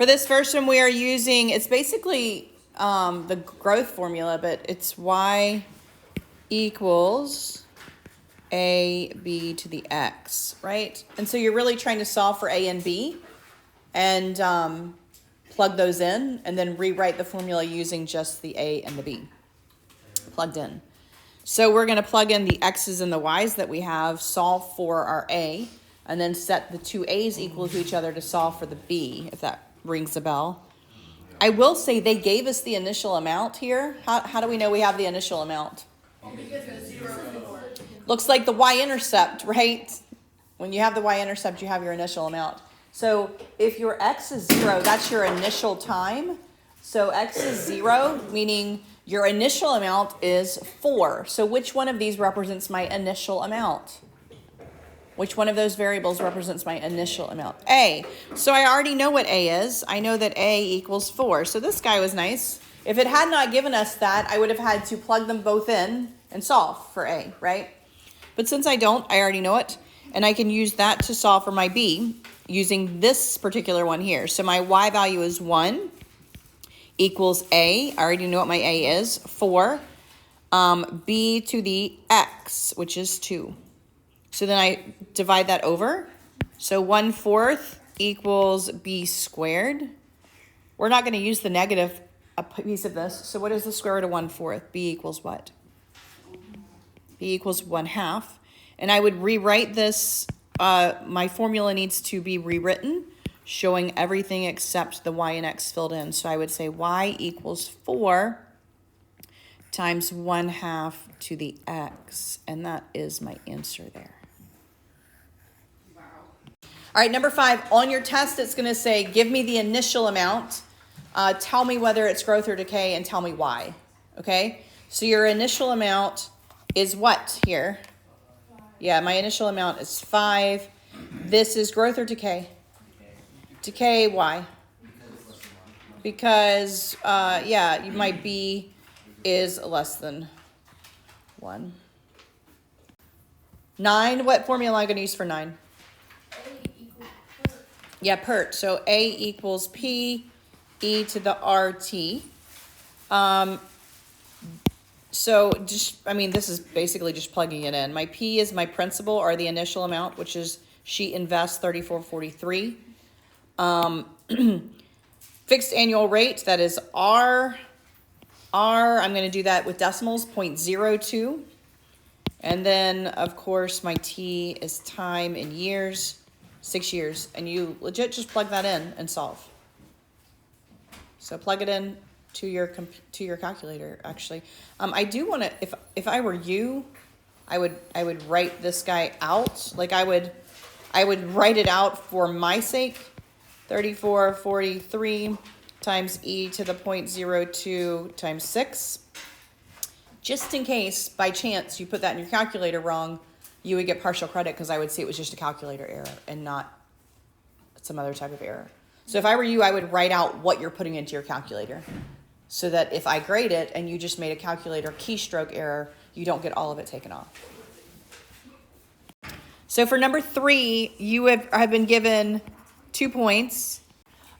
For this first one, we are using, it's basically the growth formula, but it's y equals ab to the x, right? And so you're really trying to solve for a and b and plug those in and then rewrite the formula using just the a and the b plugged in. So we're going to plug in the x's and the y's that we have, solve for our a, and then set the two a's equal to each other to solve for the b, if that rings a bell. I will say they gave us the initial amount here. How do we know we have the initial amount? Looks like the y-intercept, right? When you have the y-intercept, you have your initial amount. So if your x is 0, that's your initial time. So x is 0, meaning your initial amount is 4. So which one of these represents my initial amount? Which one of those variables represents my initial amount? A. So I already know what A is. I know that A equals 4. So this guy was nice. If it had not given us that, I would have had to plug them both in and solve for A, right? But since I don't, I already know it. And I can use that to solve for my B using this particular one here. So my Y value is 1 equals A. I already know what my A is, 4. B to the X, which is 2. So then I divide that over. So 1/4 equals b squared. We're not going to use the negative piece of this. So what is the square root of 1/4? B equals what? B equals 1/2. And I would rewrite this. My formula needs to be rewritten, showing everything except the y and x filled in. So I would say y equals 4 times 1/2 to the x. And that is my answer there. All right, number 5, on your test, it's going to say, give me the initial amount, tell me whether it's growth or decay, and tell me why, okay? So your initial amount is what here? Yeah, my initial amount is 5. This is growth or decay? Decay, why? Because, yeah, my B is less than 1. 9, what formula am I going to use for 9? Yeah, PERT. So A equals P e to the RT. So just, this is basically just plugging it in. My P is my principal, or the initial amount, which is she invests 3443. Fixed annual rate, that is R. I'm going to do that with decimals, 0.02. And then, of course, my T is time in years. 6 years, and you legit just plug that in and solve. So plug it in to your calculator. Actually, I do want to. If I were you, I would write this guy out. Like I would write it out for my sake. 3443 times e to the 0.02 times 6. Just in case, by chance, you put that in your calculator wrong, you would get partial credit because I would see it was just a calculator error and not some other type of error. So if I were you, I would write out what you're putting into your calculator so that if I grade it and you just made a calculator keystroke error, you don't get all of it taken off. So for number 3, you have been given 2 points.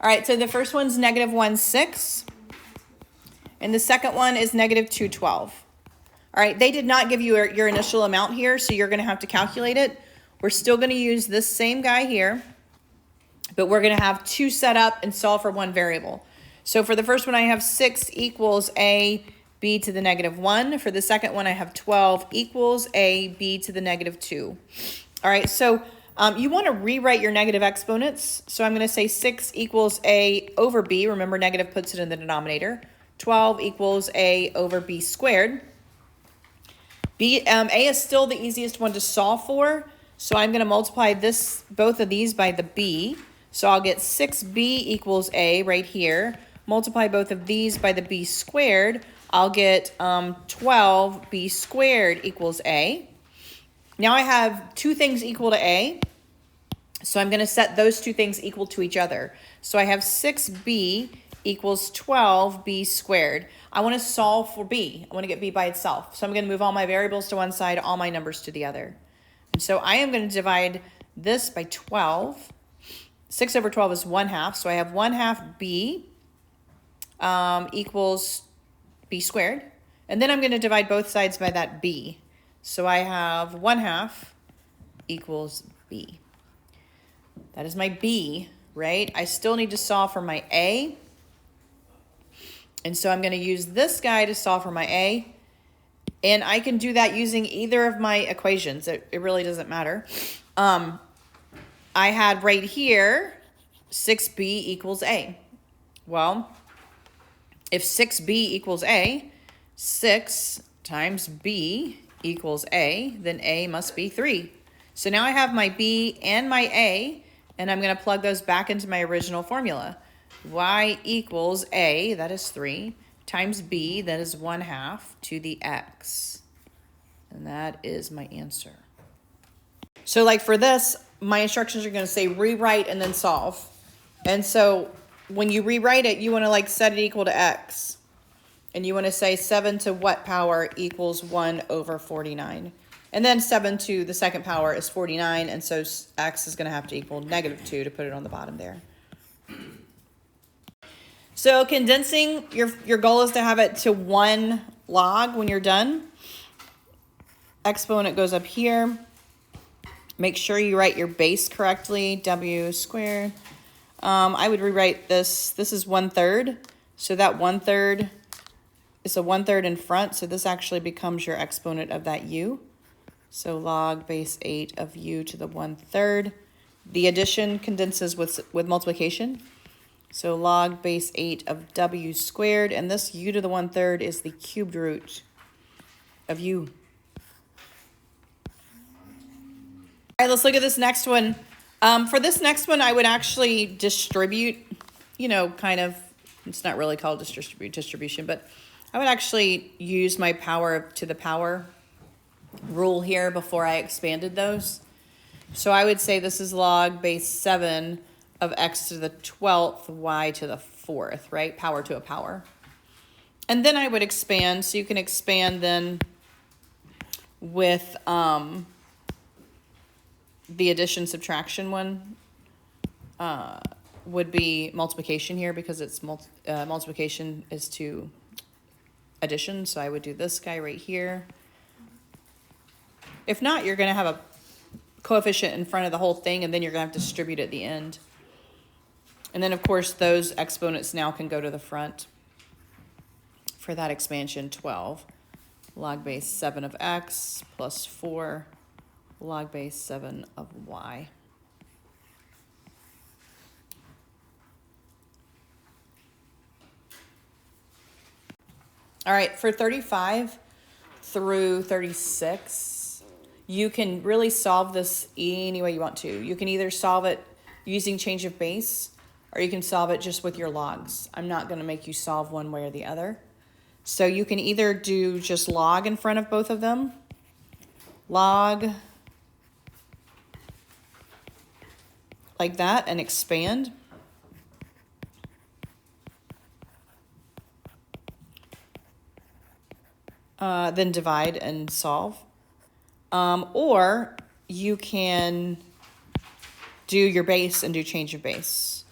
All right, so the first one's -1/6, and the second one is -2/12. All right, they did not give you your initial amount here, so you're going to have to calculate it. We're still going to use this same guy here, but we're going to have 2 set up and solve for 1 variable. So for the first one, I have 6 equals a b to the -1. For the second one, I have 12 equals a b to the -2. All right, so you want to rewrite your negative exponents. So I'm going to say 6 equals a over b. Remember, negative puts it in the denominator. 12 equals a over b squared. A is still the easiest one to solve for, so I'm going to multiply both of these by the b. So I'll get 6b equals a right here. Multiply both of these by the b squared. I'll get 12b squared equals a. Now I have 2 things equal to a, so I'm going to set those 2 things equal to each other. So I have 6b equals 12b squared. I want to solve for b. I want to get b by itself. So I'm going to move all my variables to one side, all my numbers to the other. And so I am going to divide this by 12. 6 over 12 is 1/2. So I have 1/2 b equals b squared. And then I'm going to divide both sides by that b. So I have 1/2 equals b. That is my b, right? I still need to solve for my a. And so I'm going to use this guy to solve for my a. And I can do that using either of my equations. It really doesn't matter. I had right here 6b equals a. Well, if 6b equals a, 6 times b equals a, then a must be 3. So now I have my b and my a, and I'm going to plug those back into my original formula. Y equals a, that is 3, times b, that is 1/2, to the x. And that is my answer. So like for this, my instructions are going to say rewrite and then solve. And so when you rewrite it, you want to like set it equal to x. And you want to say 7 to what power equals 1 over 49. And then 7 to the second power is 49. And so x is going to have to equal -2 to put it on the bottom there. So condensing, your goal is to have it to 1 log when you're done. Exponent goes up here. Make sure you write your base correctly, w squared. I would rewrite this. This is 1/3. So that 1/3 is a 1/3 in front. So this actually becomes your exponent of that u. So log base 8 of u to the 1/3. The addition condenses with multiplication. So log base 8 of w squared. And this u to the 1/3 is the cubed root of u. All right, let's look at this next one. For this next one, I would actually distribute, kind of, it's not really called distribution, but I would actually use my power to the power rule here before I expanded those. So I would say this is log base 7 of x to the 12th, y to the 4th, right? Power to a power. And then I would expand, so you can expand then with the addition subtraction one would be multiplication here because it's multiplication is to addition. So I would do this guy right here. If not, you're going to have a coefficient in front of the whole thing, and then you're going to have to distribute at the end. And then, of course, those exponents now can go to the front for that expansion, 12. Log base 7 of x plus 4 log base 7 of y. All right, for 35 through 36, you can really solve this any way you want to. You can either solve it using change of base, or you can solve it just with your logs. I'm not going to make you solve one way or the other. So you can either do just log in front of both of them, log like that, and expand. Then divide and solve. Or you can do your base and do change of base.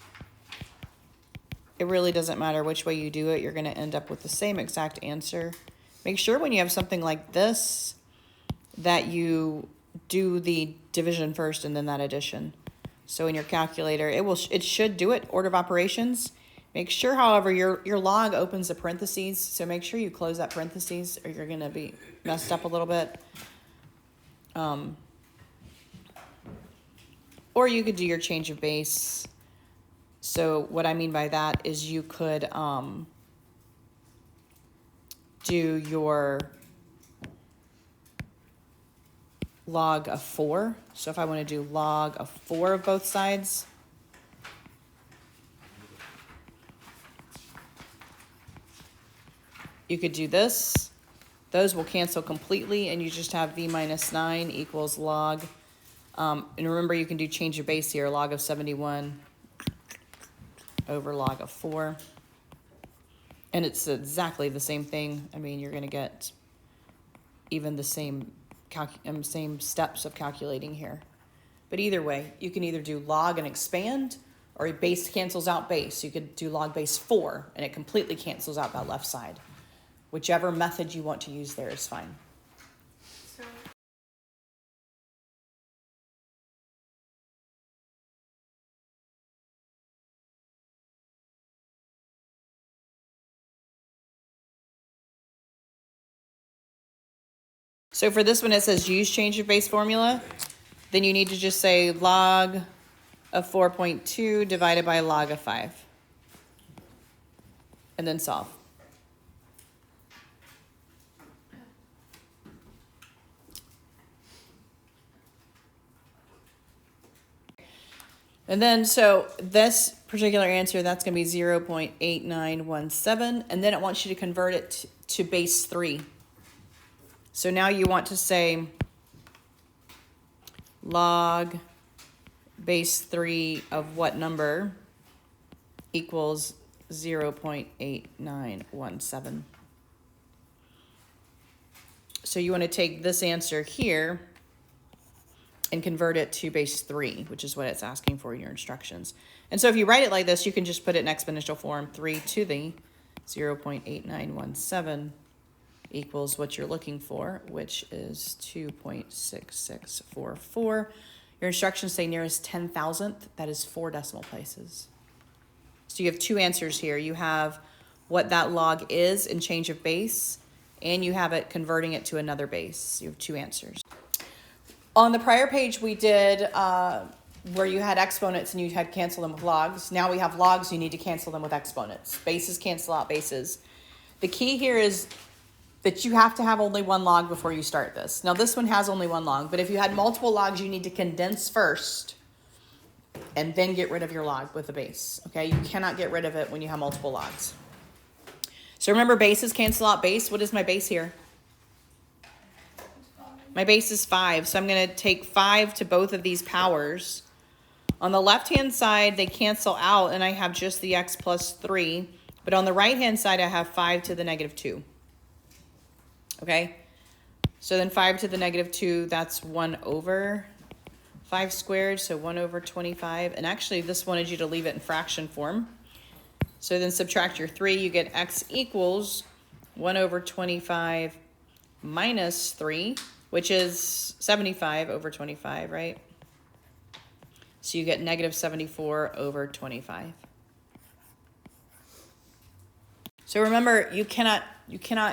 It really doesn't matter which way you do it. You're going to end up with the same exact answer. Make sure when you have something like this that you do the division first and then that addition. So in your calculator, it should do it, order of operations. Make sure, however, your log opens the parentheses. So make sure you close that parentheses or you're going to be messed up a little bit. Or you could do your change of base. So what I mean by that is you could do your log of 4. So if I want to do log of 4 of both sides, you could do this. Those will cancel completely, and you just have v minus 9 equals log. And remember, you can do change of base here, log of 71 over log of 4. And it's exactly the same thing. I mean, you're going to get even the same steps of calculating here. But either way, you can either do log and expand, or base cancels out base. You could do log base 4, and it completely cancels out that left side. Whichever method you want to use there is fine. So for this one, it says use change of base formula. Then you need to just say log of 4.2 divided by log of 5. And then solve. And then, so this particular answer, that's going to be 0.8917. And then it wants you to convert it to base 3. So now you want to say log base 3 of what number equals 0.8917. So you want to take this answer here and convert it to base 3, which is what it's asking for in your instructions. And so if you write it like this, you can just put it in exponential form. 3 to the 0.8917 equals what you're looking for, which is 2.6644. Your instructions say nearest 10,000th. That is 4 decimal places. So you have 2 answers here. You have what that log is in change of base, and you have it converting it to another base. You have 2 answers. On the prior page, we did where you had exponents and you had cancel them with logs. Now we have logs, you need to cancel them with exponents. Bases cancel out bases. The key here is that you have to have only 1 log before you start this. Now this one has only 1 log, but if you had multiple logs, you need to condense first and then get rid of your log with the base. Okay, you cannot get rid of it when you have multiple logs. So remember, bases cancel out base. What is my base here? My base is 5, so I'm going to take 5 to both of these powers. On the left-hand side, they cancel out, and I have just the x plus 3. But on the right-hand side, I have 5 to the negative 2. Okay? So then 5 to the negative 2, that's 1 over 5 squared, so 1 over 25. And actually, this wanted you to leave it in fraction form. So then subtract your 3, you get x equals 1 over 25 minus 3, which is 75 over 25, right? So you get negative 74 over 25. So remember, you cannot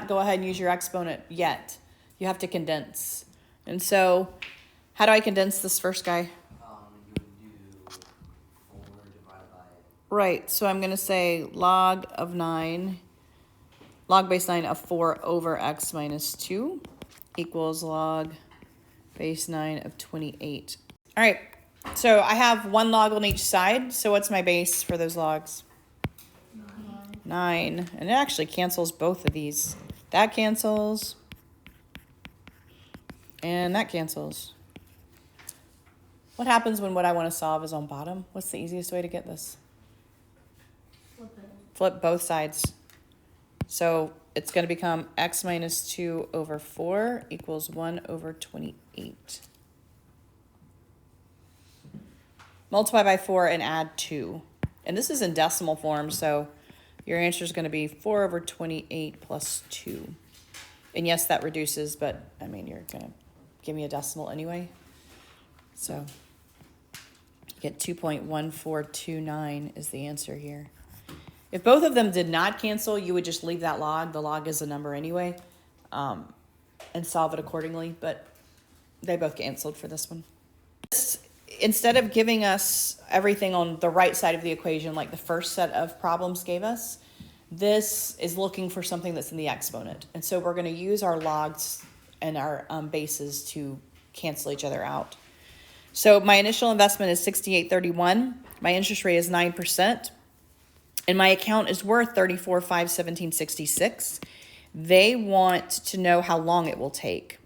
go ahead and use your exponent yet. You have to condense. And so, how do I condense this first guy? You would do 4 divided by... Right, so I'm going to say log of 9, log base 9 of 4 over x minus 2 equals log base 9 of 28. All right, so I have 1 log on each side. So what's my base for those logs? 9. And it actually cancels both of these. That cancels. And that cancels. What happens when what I want to solve is on bottom? What's the easiest way to get this? Flip both sides. So it's going to become x minus 2 over 4 equals 1 over 28. Multiply by 4 and add 2. And this is in decimal form, so your answer is going to be 4 over 28 plus 2. And yes, that reduces, but I mean, you're going to give me a decimal anyway. So you get 2.1429 is the answer here. If both of them did not cancel, you would just leave that log. The log is a number anyway, and solve it accordingly. But they both canceled for this one. Instead of giving us everything on the right side of the equation like the first set of problems gave us, this is looking for something that's in the exponent. And so we're going to use our logs and our bases to cancel each other out. So my initial investment is $68.31. My interest rate is 9%. And my account is worth $34,517.66. They want to know how long it will take.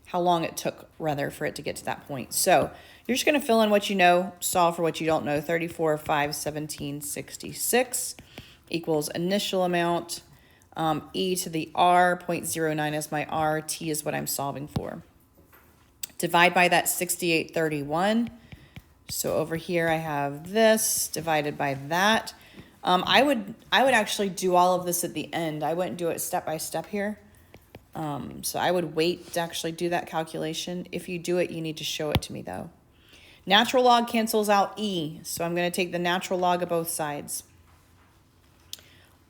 How long it took, rather, for it to get to that point. So you're just going to fill in what you know, solve for what you don't know. $34,517.66 equals initial amount. E to the R, 0.09 is my R. T is what I'm solving for. Divide by that 68.31. So over here I have this divided by that. I would actually do all of this at the end. I wouldn't do it step by step here. So I would wait to actually do that calculation. If you do it, you need to show it to me though. Natural log cancels out e, so I'm going to take the natural log of both sides.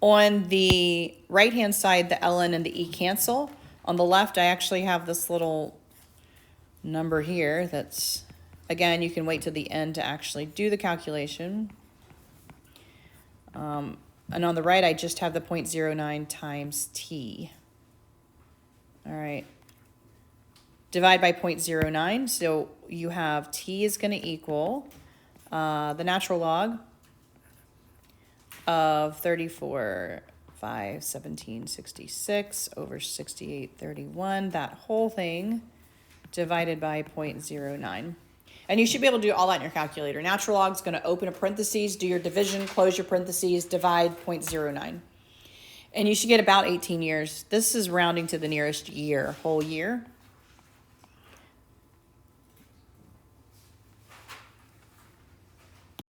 On the right-hand side, the ln and the e cancel. On the left, I actually have this little number here that's, again, you can wait till the end to actually do the calculation. And on the right, I just have the 0.09 times t. All right. Divide by 0.09, so you have t is going to equal the natural log of 34, 5, 17, 66 over 6831, that whole thing divided by 0.09. And you should be able to do all that in your calculator. Natural log is going to open a parentheses, do your division, close your parentheses, divide 0.09. And you should get about 18 years. This is rounding to the nearest year, whole year.